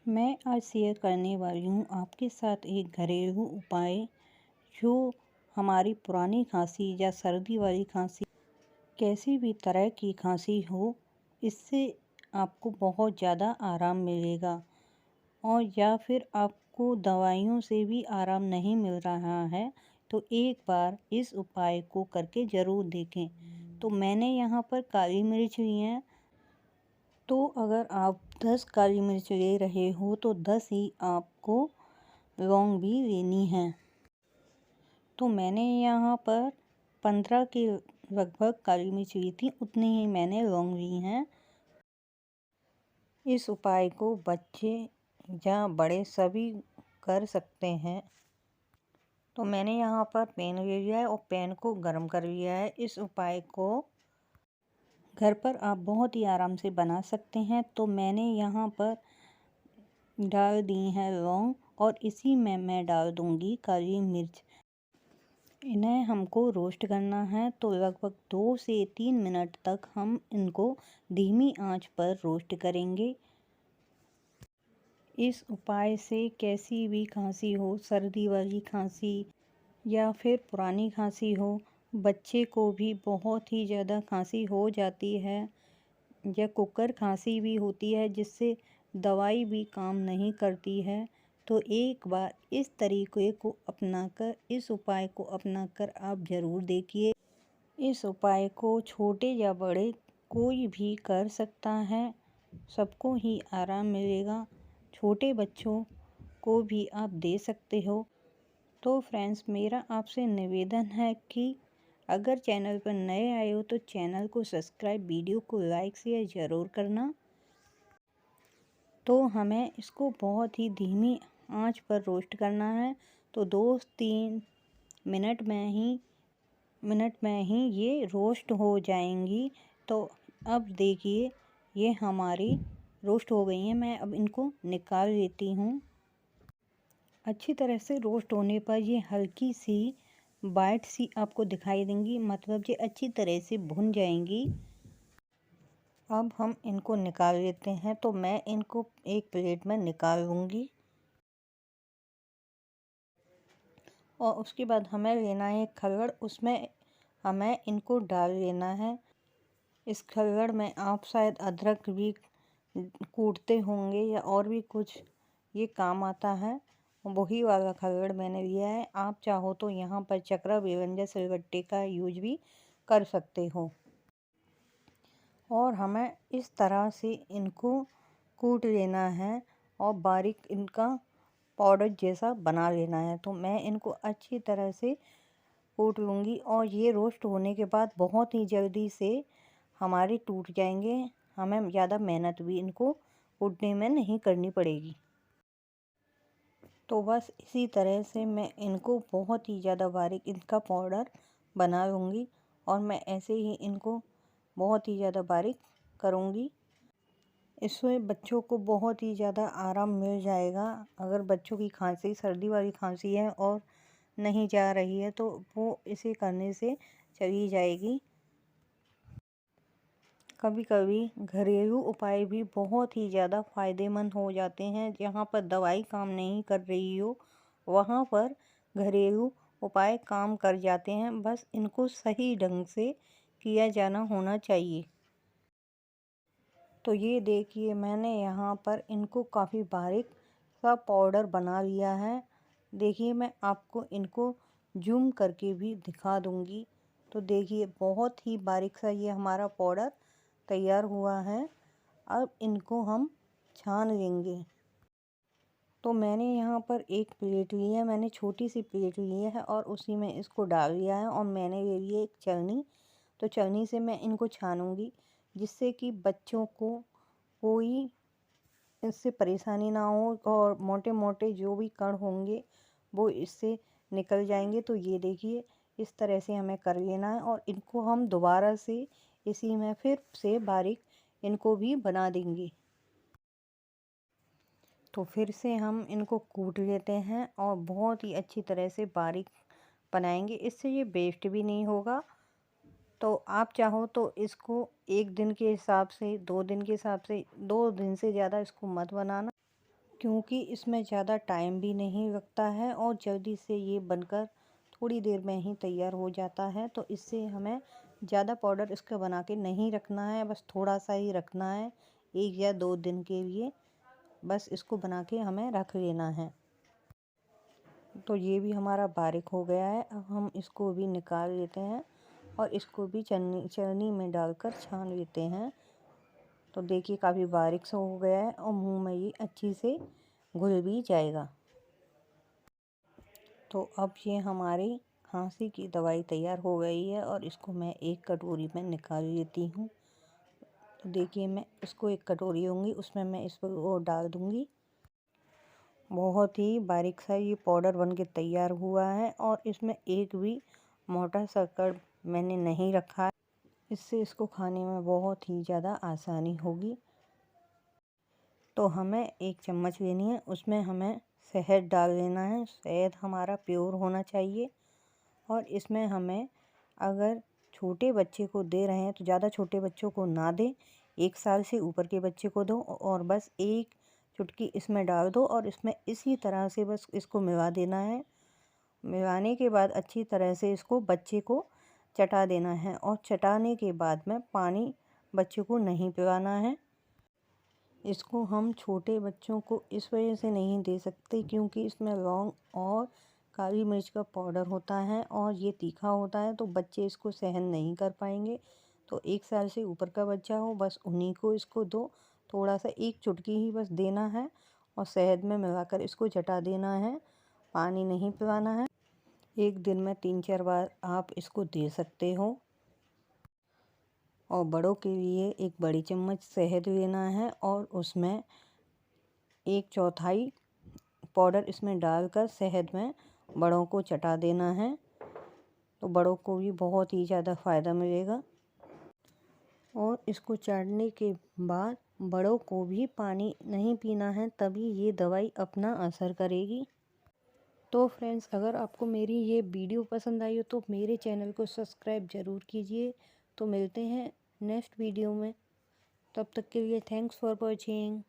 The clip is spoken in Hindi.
मैं आज शेयर करने वाली हूँ आपके साथ एक घरेलू उपाय जो हमारी पुरानी खांसी या सर्दी वाली खांसी, कैसी भी तरह की खांसी हो, इससे आपको बहुत ज़्यादा आराम मिलेगा। और या फिर आपको दवाइयों से भी आराम नहीं मिल रहा है तो एक बार इस उपाय को करके ज़रूर देखें। तो मैंने यहाँ पर काली मिर्च ली है। तो अगर आप 10 काली मिर्च ले रहे हो तो 10 ही आपको लौंग भी लेनी है। तो मैंने यहाँ पर 15 के लगभग काली मिर्च ली थी, उतनी ही मैंने लौंग ली हैं। इस उपाय को बच्चे या बड़े सभी कर सकते हैं। तो मैंने यहाँ पर पैन ले लिया है और पैन को गर्म कर लिया है। इस उपाय को घर पर आप बहुत ही आराम से बना सकते हैं। तो मैंने यहाँ पर डाल दी है लौंग और इसी में मैं डाल दूंगी काली मिर्च। इन्हें हमको रोस्ट करना है तो लगभग 2 से 3 मिनट तक हम इनको धीमी आंच पर रोस्ट करेंगे। इस उपाय से कैसी भी खांसी हो, सर्दी वाली खांसी या फिर पुरानी खांसी हो, बच्चे को भी बहुत ही ज़्यादा खांसी हो जाती है या कुकर खांसी भी होती है जिससे दवाई भी काम नहीं करती है। तो एक बार इस तरीके को अपनाकर, इस उपाय को अपनाकर आप ज़रूर देखिए। इस उपाय को छोटे या बड़े कोई भी कर सकता है, सबको ही आराम मिलेगा। छोटे बच्चों को भी आप दे सकते हो। तो फ्रेंड्स, मेरा आपसे निवेदन है कि अगर चैनल पर नए आए हो तो चैनल को सब्सक्राइब, वीडियो को लाइक शेयर ज़रूर करना। तो हमें इसको बहुत ही धीमी आंच पर रोस्ट करना है। तो 2-3 मिनट में ही ये रोस्ट हो जाएंगी। तो अब देखिए ये हमारी रोस्ट हो गई हैं। मैं अब इनको निकाल लेती हूँ। अच्छी तरह से रोस्ट होने पर ये हल्की सी वाइट सी आपको दिखाई देंगी, मतलब ये अच्छी तरह से भुन जाएंगी। अब हम इनको निकाल लेते हैं। तो मैं इनको एक प्लेट में निकाल लूँगी और उसके बाद हमें लेना है खल्लड़, उसमें हमें इनको डाल लेना है। इस खल्लड़ में आप शायद अदरक भी कूटते होंगे या और भी कुछ ये काम आता है, वही वाला खल्लड़ मैंने लिया है। आप चाहो तो यहाँ पर चकरा बेलन या सिलबट्टे का यूज भी कर सकते हो। और हमें इस तरह से इनको कूट लेना है और बारीक इनका पाउडर जैसा बना लेना है। तो मैं इनको अच्छी तरह से कूट लूँगी और ये रोस्ट होने के बाद बहुत ही जल्दी से हमारे टूट जाएंगे। हमें ज़्यादा मेहनत भी इनको कूटने में नहीं करनी पड़ेगी। तो बस इसी तरह से मैं इनको बहुत ही ज़्यादा बारीक इनका पाउडर बना लूँगी और मैं ऐसे ही इनको बहुत ही ज़्यादा बारीक करूँगी। इससे बच्चों को बहुत ही ज़्यादा आराम मिल जाएगा। अगर बच्चों की खांसी सर्दी वाली खांसी है और नहीं जा रही है तो वो इसे करने से चली जाएगी। कभी कभी घरेलू उपाय भी बहुत ही ज़्यादा फ़ायदेमंद हो जाते हैं। जहाँ पर दवाई काम नहीं कर रही हो वहाँ पर घरेलू उपाय काम कर जाते हैं। बस इनको सही ढंग से किया जाना होना चाहिए। तो ये देखिए मैंने यहाँ पर इनको काफ़ी बारीक सा पाउडर बना लिया है। देखिए मैं आपको इनको जूम करके भी दिखा दूँगी। तो देखिए बहुत ही बारीक सा ये हमारा पाउडर तैयार हुआ है। अब इनको हम छान लेंगे। तो मैंने यहाँ पर एक प्लेट ली है, मैंने छोटी सी प्लेट ली है और उसी में इसको डाल लिया है और मैंने ले ली है एक छलनी। तो छलनी से मैं इनको छानूंगी जिससे कि बच्चों को कोई इससे परेशानी ना हो और मोटे मोटे जो भी कण होंगे वो इससे निकल जाएंगे। तो ये देखिए इस तरह से हमें कर लेना है और इनको हम दोबारा से इसी में फिर से बारीक इनको भी बना देंगे। तो फिर से हम इनको कूट लेते हैं और बहुत ही अच्छी तरह से बारीक बनाएंगे। इससे ये वेस्ट भी नहीं होगा। तो आप चाहो तो इसको 1 दिन के हिसाब से, 2 दिन के हिसाब से, 2 दिन से ज़्यादा इसको मत बनाना। क्योंकि इसमें ज़्यादा टाइम भी नहीं लगता है और जल्दी से ये बनकर थोड़ी देर में ही तैयार हो जाता है। तो इससे हमें ज़्यादा पाउडर इसका बना के नहीं रखना है, बस थोड़ा सा ही रखना है 1 या 2 दिन के लिए। बस इसको बना के हमें रख लेना है। तो ये भी हमारा बारीक हो गया है। अब हम इसको भी निकाल लेते हैं और इसको भी छन्नी में डालकर छान लेते हैं। तो देखिए काफ़ी बारीक सा हो गया है और मुंह में ये अच्छी से घुल भी जाएगा। तो अब ये हमारी खांसी की दवाई तैयार हो गई है और इसको मैं एक कटोरी में निकाल लेती हूँ। तो देखिए मैं इसको एक कटोरी होंगी उसमें मैं इसको वो डाल दूँगी। बहुत ही बारीक सा ये पाउडर बन के तैयार हुआ है और इसमें एक भी मोटा शक्कर मैंने नहीं रखा है। इससे इसको खाने में बहुत ही ज़्यादा आसानी होगी। तो हमें 1 चम्मच लेनी है, उसमें हमें शहद डाल लेना है। शहद हमारा प्योर होना चाहिए और इसमें हमें अगर छोटे बच्चे को दे रहे हैं तो ज़्यादा छोटे बच्चों को ना दें, 1 साल से ऊपर के बच्चे को दो और बस 1 चुटकी इसमें डाल दो और इसमें इसी तरह से बस इसको मिला देना है। मिलाने के बाद अच्छी तरह से इसको बच्चे को चटा देना है और चटाने के बाद में पानी बच्चे को नहीं पिलाना है। इसको हम छोटे बच्चों को इस वजह से नहीं दे सकते क्योंकि इसमें लौंग और काली मिर्च का पाउडर होता है और ये तीखा होता है, तो बच्चे इसको सहन नहीं कर पाएंगे। तो 1 साल से ऊपर का बच्चा हो बस उन्हीं को इसको दो। थोड़ा सा 1 चुटकी ही बस देना है और शहद में मिलाकर इसको चटा देना है, पानी नहीं पिलाना है। 1 दिन में 3-4 बार आप इसको दे सकते हो। और बड़ों के लिए 1 बड़ी चम्मच शहद लेना है और उसमें 1/4 पाउडर इसमें डालकर शहद में बड़ों को चटा देना है। तो बड़ों को भी बहुत ही ज़्यादा फ़ायदा मिलेगा। और इसको चाटने के बाद बड़ों को भी पानी नहीं पीना है, तभी ये दवाई अपना असर करेगी। तो फ्रेंड्स, अगर आपको मेरी ये वीडियो पसंद आई हो तो मेरे चैनल को सब्सक्राइब ज़रूर कीजिए। तो मिलते हैं नेक्स्ट वीडियो में, तब तक के लिए थैंक्स फॉर वॉचिंग।